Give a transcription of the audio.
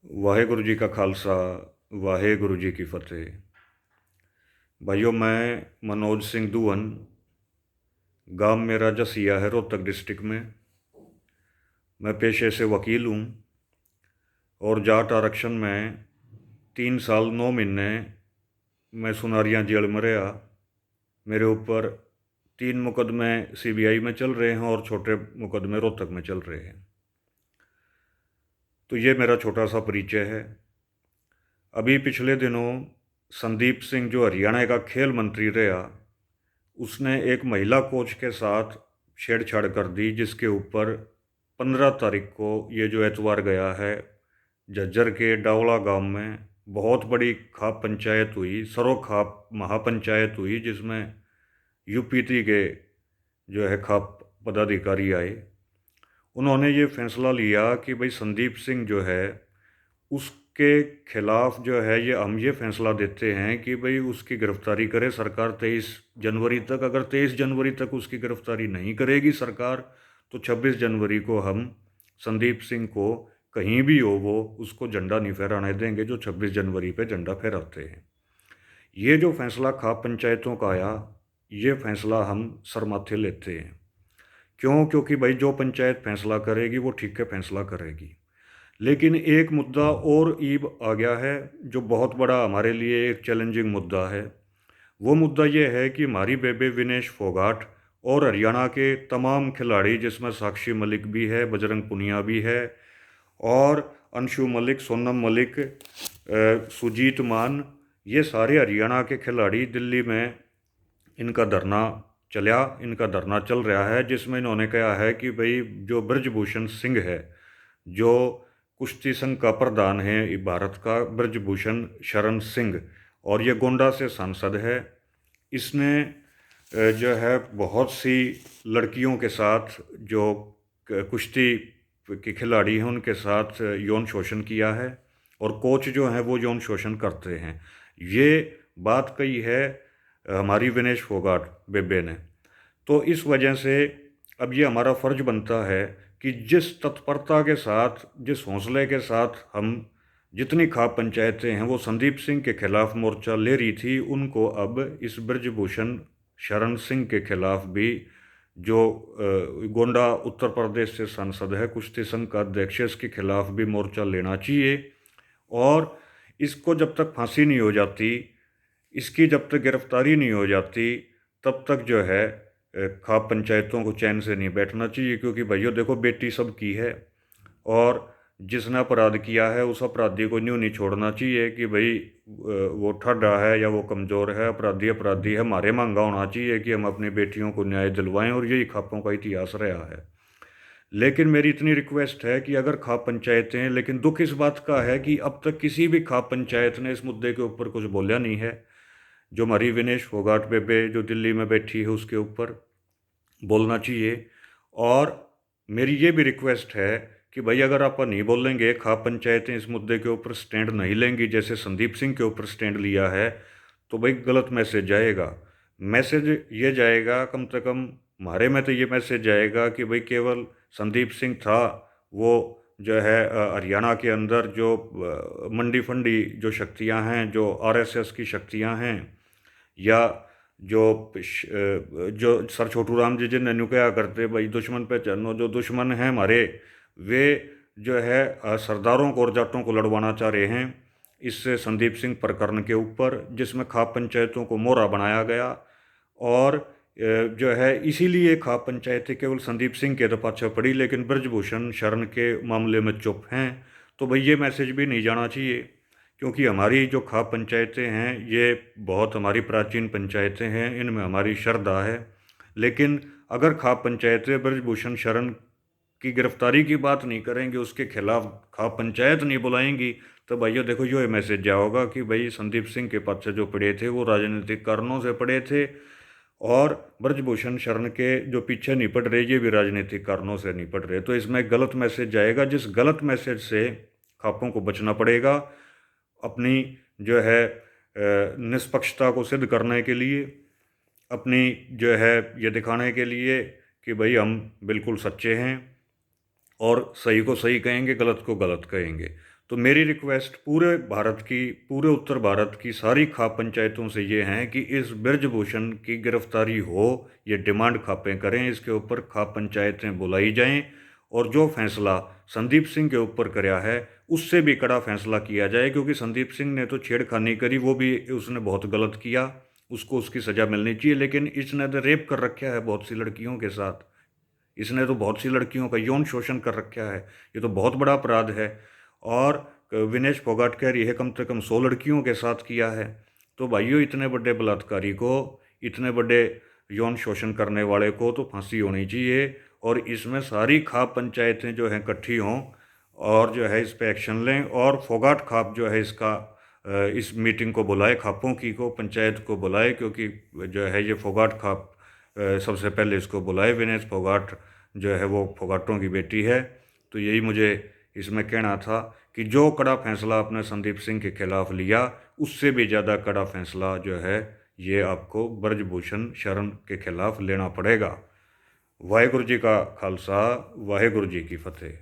वाहेगुरु जी का खालसा, वाहेगुरु जी की फतेह। भाइयों, मैं मनोज सिंह दुवन, गांव मेरा जसिया है, रोहतक डिस्ट्रिक्ट में। मैं पेशे से वकील हूँ और जाट आरक्षण में 3 साल 9 महीने मैं सुनारियाँ जेल में रहा। मेरे ऊपर 3 मुकदमे सीबीआई में चल रहे हैं और छोटे मुकदमे रोहतक में चल रहे हैं। तो ये मेरा छोटा सा परिचय है। अभी पिछले दिनों संदीप सिंह, जो हरियाणा का खेल मंत्री रहा, उसने एक महिला कोच के साथ छेड़छाड़ कर दी, जिसके ऊपर 15 तारीख को, ये जो एतवार गया है, झज्जर के डावला गांव में बहुत बड़ी खाप पंचायत हुई, सरो खाप महापंचायत हुई, जिसमें यूपीटी के जो है खाप पदाधिकारी आए। उन्होंने ये फैसला लिया कि भाई संदीप सिंह जो है, उसके खिलाफ जो है, ये हम ये फैसला देते हैं कि भाई उसकी गिरफ्तारी करे सरकार 23 जनवरी तक। अगर 23 जनवरी तक उसकी गिरफ्तारी नहीं करेगी सरकार, तो 26 जनवरी को हम संदीप सिंह को कहीं भी हो वो उसको झंडा नहीं फहराने देंगे, जो 26 जनवरी पे झंडा फहराते हैं। ये जो फैसला खाप पंचायतों का आया, ये फैसला हम सर माथे लेते हैं। क्यों? क्योंकि भाई जो पंचायत फैसला करेगी वो ठीक है फैसला करेगी। लेकिन एक मुद्दा और ईब आ गया है, जो बहुत बड़ा हमारे लिए एक चैलेंजिंग मुद्दा है। वो मुद्दा ये है कि हमारी बेबे विनेश फोगाट और हरियाणा के तमाम खिलाड़ी, जिसमें साक्षी मलिक भी है, बजरंग पुनिया भी है, और अंशु मलिक, सोनम मलिक, सुजीत मान, ये सारे हरियाणा के खिलाड़ी दिल्ली में इनका धरना चल रहा है, जिसमें इन्होंने कहा है कि भाई जो ब्रजभूषण सिंह है, जो कुश्ती संघ का प्रधान है भारत का, ब्रजभूषण शरण सिंह, और ये गोंडा से सांसद है, इसने जो है बहुत सी लड़कियों के साथ, जो कुश्ती के खिलाड़ी हैं उनके साथ यौन शोषण किया है, और कोच जो हैं वो यौन शोषण करते हैं। ये बात कही है हमारी विनेश फोगाट बेबे ने। तो इस वजह से अब ये हमारा फ़र्ज बनता है कि जिस तत्परता के साथ, जिस हौसले के साथ हम जितनी खाप पंचायतें हैं वो संदीप सिंह के खिलाफ मोर्चा ले रही थी, उनको अब इस ब्रजभूषण शरण सिंह के खिलाफ भी, जो गोंडा उत्तर प्रदेश से सांसद है, कुश्ती संघ का अध्यक्ष, इसके खिलाफ भी मोर्चा लेना चाहिए। और इसको जब तक फांसी नहीं हो जाती, इसकी जब तक गिरफ्तारी नहीं हो जाती, तब तक जो है खाप पंचायतों को चैन से नहीं बैठना चाहिए। क्योंकि भैया देखो, बेटी सबकी है, और जिसने अपराध किया है उस अपराधी को न्यूं नहीं छोड़ना चाहिए कि भाई वो ठड्डा है या वो कमज़ोर है। अपराधी अपराधी है, हमारे मांगा होना चाहिए कि हम अपनी बेटियों को न्याय दिलवाएं, और यही खापों का इतिहास रहा है। लेकिन मेरी इतनी रिक्वेस्ट है कि अगर खाप पंचायतें, लेकिन दुख इस बात का है कि अब तक किसी भी खाप पंचायत ने इस मुद्दे के ऊपर कुछ बोला नहीं है। जो हमारी विनेश फोगाट बेबे जो दिल्ली में बैठी है, उसके ऊपर बोलना चाहिए। और मेरी ये भी रिक्वेस्ट है कि भाई अगर आप नहीं बोलेंगे, खाप पंचायतें इस मुद्दे के ऊपर स्टैंड नहीं लेंगी, जैसे संदीप सिंह के ऊपर स्टैंड लिया है, तो भाई गलत मैसेज जाएगा। मैसेज ये जाएगा, कम से कम हमारे में तो ये मैसेज जाएगा कि भाई केवल संदीप सिंह था, वो जो है हरियाणा के अंदर जो मंडी फंडी जो शक्तियां हैं, जो आरएसएस की शक्तियां हैं, या जो सर छोटू राम जी जिन ने क्या करते भाई, दुश्मन पे चनो, जो दुश्मन हैं हमारे, वे जो है सरदारों को और जाटों को लड़वाना चाह रहे हैं इससे संदीप सिंह प्रकरण के ऊपर, जिसमें खाप पंचायतों को मोहरा बनाया गया। और जो है इसीलिए खाप पंचायतें केवल संदीप सिंह के तो पाछे पड़ी, लेकिन ब्रजभूषण शरण के मामले में चुप हैं। तो भाई ये मैसेज भी नहीं जाना चाहिए, क्योंकि हमारी जो खाप पंचायतें हैं ये बहुत हमारी प्राचीन पंचायतें हैं, इनमें हमारी श्रद्धा है। लेकिन अगर खाप पंचायतें ब्रजभूषण शरण की गिरफ्तारी की बात नहीं करेंगे, उसके खिलाफ खाप पंचायत नहीं बुलाएंगी, तो भैया देखो ये मैसेज क्या होगा कि भाई संदीप सिंह के पाछे जो पड़े थे वो राजनीतिक कारणों से पड़े थे, और ब्रजभूषण शरण के जो पीछे नहीं पड़ रहे, ये भी राजनीतिक कारणों से नहीं पड़ रहे। तो इसमें गलत मैसेज जाएगा, जिस गलत मैसेज से खापों को बचना पड़ेगा। अपनी जो है निष्पक्षता को सिद्ध करने के लिए, अपनी जो है ये दिखाने के लिए कि भाई हम बिल्कुल सच्चे हैं और सही को सही कहेंगे, गलत को गलत कहेंगे। तो मेरी रिक्वेस्ट पूरे उत्तर भारत की सारी खाप पंचायतों से ये हैं कि इस बृजभूषण की गिरफ्तारी हो, ये डिमांड खापें करें, इसके ऊपर खाप पंचायतें बुलाई जाएं और जो फैसला संदीप सिंह के ऊपर कराया है उससे भी कड़ा फैसला किया जाए, क्योंकि संदीप सिंह ने तो छेड़खानी करी, वो भी उसने बहुत गलत किया, उसको उसकी सज़ा मिलनी चाहिए। लेकिन इसने तो रेप कर रखा है बहुत सी लड़कियों के साथ, इसने तो बहुत सी लड़कियों का यौन शोषण कर रखा है, ये तो बहुत बड़ा अपराध है। और विनेश फोगाट कह रही है कम से कम 100 लड़कियों के साथ किया है। तो भाइयों, इतने बड़े बलात्कारी को, इतने बड़े यौन शोषण करने वाले को तो फांसी होनी चाहिए, और इसमें सारी खाप पंचायतें जो हैं इकट्ठी हों और जो है इस पर एक्शन लें, और फोगाट खाप जो है इसका इस मीटिंग को बुलाए, खापों की को पंचायत को बुलाए, क्योंकि जो है ये फोगाट खाप सबसे पहले इसको बुलाए। विनेश फोगाट जो है वो फोगाटों की बेटी है। तो यही मुझे इसमें कहना था कि जो कड़ा फैसला आपने संदीप सिंह के खिलाफ लिया, उससे भी ज़्यादा कड़ा फैसला जो है ये आपको बृजभूषण शरण के खिलाफ लेना पड़ेगा। वाहेगुरु जी का खालसा, वाहेगुरु जी की फतेह।